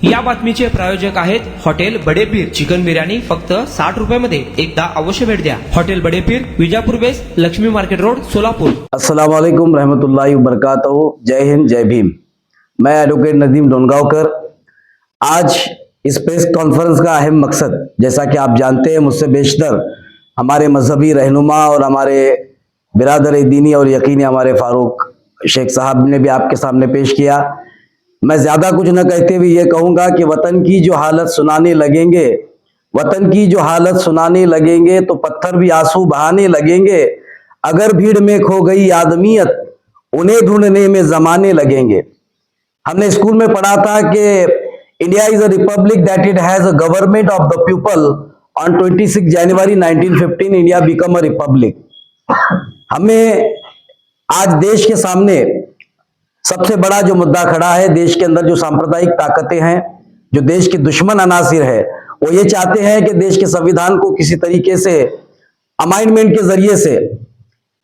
या बातमीचे प्रायोजक आहेत हॉटेल बडेपीर. चिकन बिर्याणी फक्त 60 रुपयामध्ये. एकदा अवश्य भेट द्या. Hotel Badepir, Vijapur west, Laxmi market road, Solapur. अस्सलाम वालेकुम रहमतुल्लाहि वबरकातुहू. जय हिंद, जय भीम. मैं एडवोकेट नदीम डोनगांवकर. आज इस प्रेस कॉन्फ्रेंस का अहम मकसद, जैसा कि आप जानते हैं, मुझसे बेशतर हमारे मजहबी रहनुमा और हमारे बिरादर दीनी और यकीनी हमारे फारूक शेख साहब ने भी आपके सामने पेश किया. मैं ज़्यादा कुछ न कहते हुए ये कहूँगा कि वतन की जो हालत सुनाने लगेंगे, वतन की जो हालत सुनाने लगेंगे तो पत्थर भी आंसू बहाने लगेंगे. अगर भीड़ में खो गई आदमियत, उन्हें ढूंढने में जमाने लगेंगे. हमने स्कूल में पढ़ा था कि India is a republic that it has a government of the people. On 26 January 1915 India become a republic. हमें आज देश के सामने सबसे बड़ा जो मुद्दा खड़ा है, देश के अंदर जो सांप्रदायिक ताकतें हैं, जो देश के दुश्मन अनासिर है, वो ये चाहते हैं कि देश के संविधान को किसी तरीके से अमाइंडमेंट के जरिए से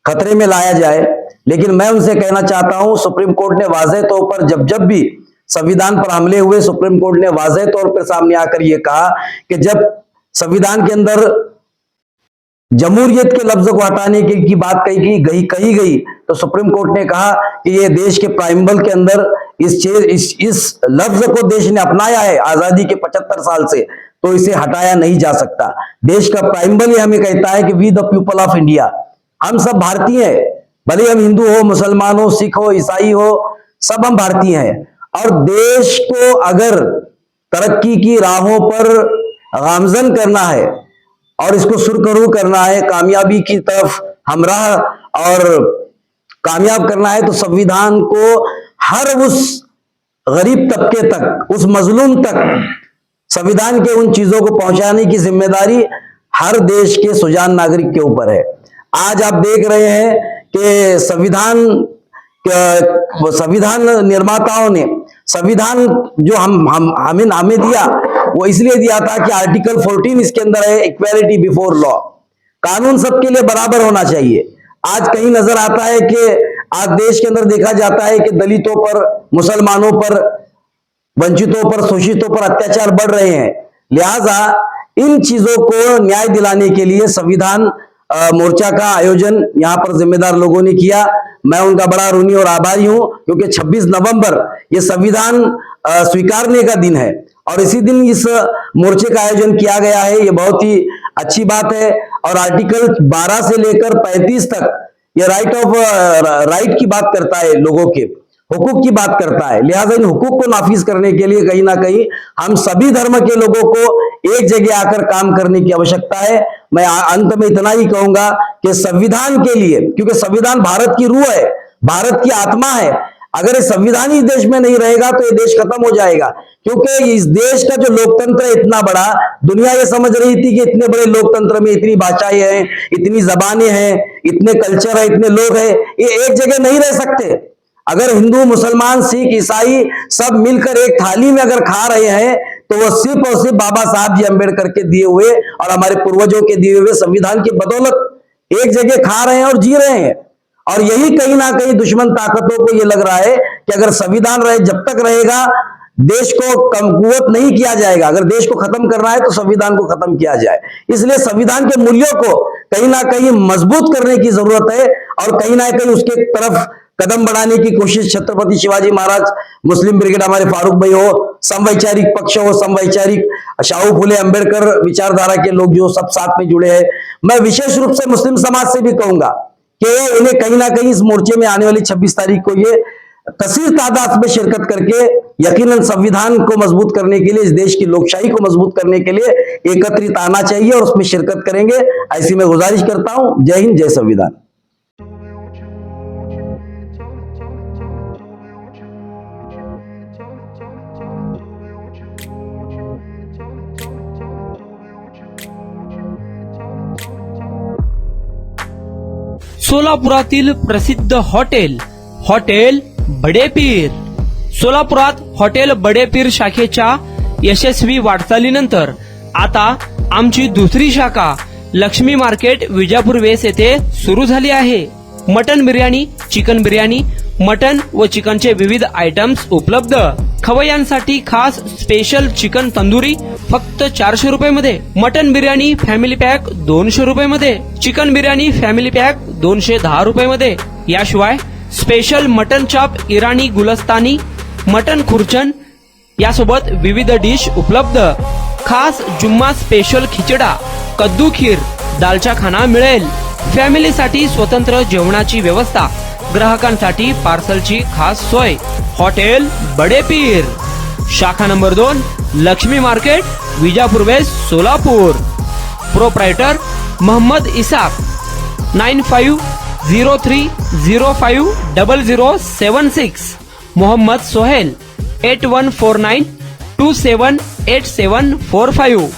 खतरे में लाया जाए. लेकिन मैं उनसे कहना चाहता हूं, सुप्रीम कोर्ट ने वाज़ेह तौर पर जब भी संविधान पर हमले हुए, सुप्रीम कोर्ट ने वाज़ेह तौर पर सामने आकर यह कहा कि जब संविधान के अंदर जमहूरियत के लफ्ज को हटाने की बात कही गई तो सुप्रीम कोर्ट ने कहा कि ये देश के प्राइम्बल के अंदर इस लफ्ज को देश ने अपनाया है आजादी के 75 साल से, तो इसे हटाया नहीं जा सकता. देश का प्राइम्बल ही हमें कहता है कि we the people of India. हम सब भारतीय हैं, भले हम हिंदू हो, मुसलमान हो, सिख हो, ईसाई हो, सब हम भारतीय हैं. और देश को अगर तरक्की की राहों पर गामजन करना है और इसको सुरखरू करना है, कामयाबी की तरफ हमराह और कामयाब करना है, तो संविधान को हर उस गरीब तबके तक, उस मजलूम तक संविधान के उन चीजों को पहुंचाने की जिम्मेदारी हर देश के सुजान नागरिक के ऊपर है. आज आप देख रहे हैं कि संविधान निर्माताओं ने संविधान जो हमें दिया, वो इसलिए दिया था कि आर्टिकल 14 इसके अंदर है, इक्वालिटी बिफोर लॉ. कानून सबके लिए बराबर होना चाहिए. आज कहीं नजर आता है कि आज देश के अंदर देखा जाता है कि दलितों पर, मुसलमानों पर, वंचितों पर, शोषितों पर अत्याचार बढ़ रहे हैं. लिहाजा इन चीजों को न्याय दिलाने के लिए संविधान मोर्चा का आयोजन यहाँ पर जिम्मेदार लोगों ने किया. मैं उनका बड़ा ऋणी और आभारी हूं, क्योंकि 26 नवंबर ये संविधान स्वीकारने का दिन है और इसी दिन इस मोर्चे का आयोजन किया गया है. ये बहुत ही अच्छी बात है. और आर्टिकल 12 से लेकर 35 तक ये राइट की बात करता है, लोगों के हुकूक की बात करता है. लिहाजा इन हुकूक को नाफिज करने के लिए कहीं ना कहीं हम सभी धर्म के लोगों को एक जगह आकर काम करने की आवश्यकता है. मैं अंत में इतना ही कहूंगा कि संविधान के लिए, क्योंकि संविधान भारत की रूह है, भारत की आत्मा है. अगर ये संविधान इस देश में नहीं रहेगा तो ये देश खत्म हो जाएगा. क्योंकि इस देश का जो लोकतंत्र है इतना बड़ा, दुनिया ये समझ रही थी कि इतने बड़े लोकतंत्र में इतनी भाषाएं हैं, इतनी जबानें हैं, इतने कल्चर है, इतने लोग हैं, ये एक जगह नहीं रह सकते. अगर हिंदू, मुसलमान, सिख, ईसाई सब मिलकर एक थाली में अगर खा रहे हैं तो वो सिर्फ और सिर्फ बाबा साहब जी अम्बेडकर के दिए हुए और हमारे पूर्वजों के दिए हुए संविधान की बदौलत एक जगह खा रहे हैं और जी रहे हैं. और यही कहीं ना कहीं दुश्मन ताकतों को ये लग रहा है कि अगर संविधान जब तक रहेगा, देश को कमकुवत नहीं किया जाएगा. अगर देश को खत्म करना है तो संविधान को खत्म किया जाए. इसलिए संविधान के मूल्यों को कहीं ना कहीं मजबूत करने की जरूरत है और कहीं ना कहीं उसके तरफ कदम बढ़ाने की कोशिश छत्रपति शिवाजी महाराज मुस्लिम ब्रिगेड, हमारे फारूक भाई हो, समवैचारिक पक्ष हो, समवैचारिक शाहू फुले अंबेडकर विचारधारा के लोग जो सब साथ में जुड़े हैं. मैं विशेष रूप से मुस्लिम समाज से भी कहूंगा कि इन्हें कहीं ना कहीं इस मोर्चे में आने वाली 26 तारीख को ये कसीर तादाद में शिरकत करके यकीनन संविधान को मजबूत करने के लिए, इस देश की लोकशाही को मजबूत करने के लिए एकत्रित आना चाहिए और उसमें शिरकत करेंगे, ऐसी मैं गुजारिश करता हूं. जय हिंद, जय संविधान. सोलापुरातील प्रसिद्ध हॉटेल बडेपीर. सोलापुरात हॉटेल बडेपीर शाखेच्या यशस्वी वाटचालीनंतर आता आमची दुसरी शाखा लक्ष्मी मार्केट, विजापूर वेस्ट येथे सुरू झाली आहे. Mutton biryani, chicken biryani, mutton व चिकनचे विविध आयटम्स उपलब्ध. खवय्यांसाठी खास स्पेशल चिकन तंदुरी फक्त 400 रुपये मध्ये. मटन बिर्याणी फॅमिली पॅक 200 रुपये मध्ये. चिकन बिर्याणी फॅमिली पॅक 210 रुपये मध्ये. याशिवाय स्पेशल मटन चाप इराणी गुलस्तानी, मटन खुर्चन यासोबत विविध डिश उपलब्ध. खास जुम्मा स्पेशल खिचडा, कद्दू खीर, दालचा खाना मिळेल. फॅमिलीसाठी स्वतंत्र जेवणाची व्यवस्था, ग्राहकांसाठी पार्सलची खास सोय. हॉटेल बडे पीर, शाखा number 2, Lakshmi market, Vijapur west, Solapur. Proprietor Mohammad Ishaq. 9503050076. Mohammad Sohail. 8149278745.